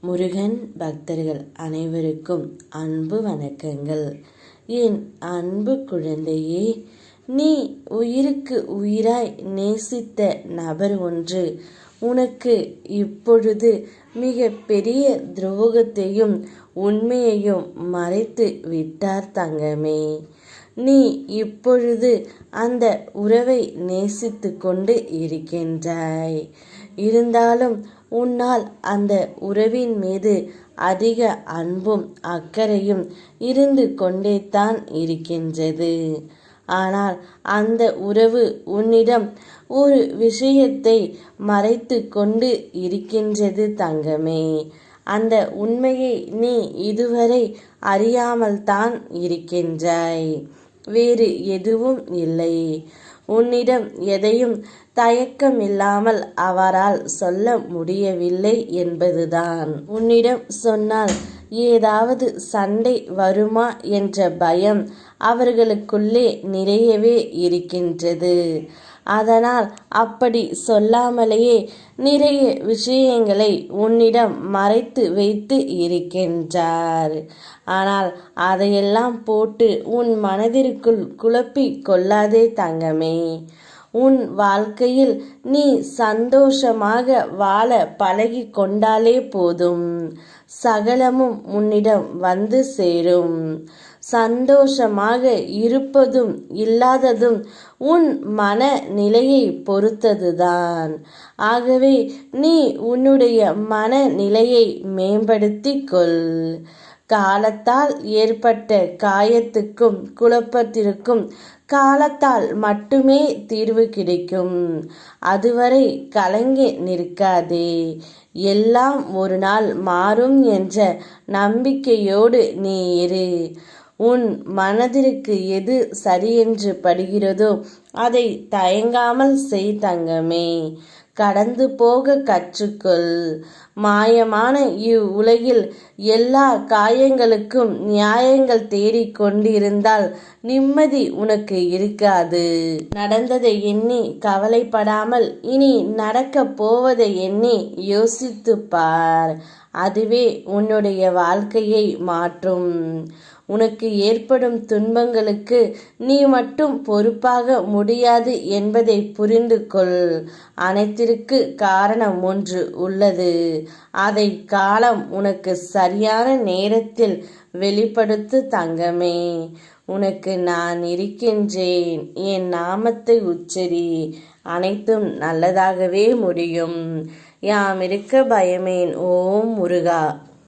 முருகன் பக்தர்கள் அனைவருக்கும் அன்பு வணக்கங்கள். என் அன்பு குழந்தையே, நீ உயிருக்கு உயிராய் நேசித்த நபர் ஒன்று உனக்கு இப்பொழுது மிக பெரிய துரோகத்தையும் உண்மையையும் மறைத்து விட்டார் தங்கமே. நீ இப்பொழுது அந்த உறவை நேசித்து கொண்டு இருக்கின்றாய். இருந்தாலும் உன்னால் அந்த உறவின் மீது அதிக அன்பும் அக்கறையும் இருந்து கொண்டே தான் இருக்கின்றது. ஆனால் அந்த உறவு உன்னிடம் ஒரு விஷயத்தை மறைத்து கொண்டு இருக்கின்றது தங்கமே. அந்த உண்மையை நீ இதுவரை அறியாமல் தான் இருக்கின்றாய். வேறு எதுவும் இல்லை. உன்னிடம் எதையும் தயக்கமில்லாமல் அவரால் சொல்ல முடியவில்லை என்பதுதான். உன்னிடம் சொன்னால் ஏதாவது சண்டை வருமா என்ற பயம் அவர்களுக்குள்ளே நிறையவே இருக்கின்றது. அதனால் அப்படி சொல்லாமலேயே நிறைய விஷயங்களை உன்னிடம் மறைத்து வைத்து இருக்கின்றார். ஆனால் அதையெல்லாம் போட்டு உன் மனதிற்குள் குழப்பிக் கொள்ளாதே தங்கமே. உன் வாழ்க்கையில் நீ சந்தோஷமாக வாழ பழகி கொண்டாலே போதும். சகலமும் உன்னிடம் வந்து சேரும். சந்தோஷமாக இருப்பதும் இல்லாததும் உன் மன நிலையை பொறுத்ததுதான். ஆகவே நீ உன்னுடைய மன நிலையை மேம்படுத்திக் கொள். காலத்தால் ஏற்பட்ட காயத்துக்கும் குழப்பத்திற்கும் காலத்தால் மட்டுமே தீர்வு கிடைக்கும். அதுவரை கலங்கி நிற்காதே. எல்லாம் ஒரு நாள் மாறும் என்ற நம்பிக்கையோடு நீ இரு. உன் மனதிற்கு எது சரியென்று படுகிறதோ அதை தயங்காமல் செய் தங்கமே. கடந்து போக கற்றுக்கொள். மாயமான இவ்வுலகில் எல்லா காயங்களுக்கும் நியாயங்கள் தேடிக் கொண்டிருந்தால் நிம்மதி உனக்கு இருக்காது. நடந்ததை எண்ணி கவலைப்படாமல் இனி நடக்கப் போவதை எண்ணி யோசித்து பார். அதுவே உன்னுடைய வாழ்க்கையை மாற்றும். உனக்கு ஏற்படும் துன்பங்களுக்கு நீ மட்டும் பொறுப்பாக முடியாது என்பதை புரிந்து கொள். அனைத்திற்கு காரணம் ஒன்று உள்ளது. அதை காலம் உனக்கு சரியான நேரத்தில் வெளிப்படுத்து தங்கமே. உனக்கு நான் இருக்கின்றேன். என் நாமத்தை உச்சரி. அனைத்தும் நல்லதாகவே முடியும். யாம் இருக்க பயமேன். ஓம் முருகா.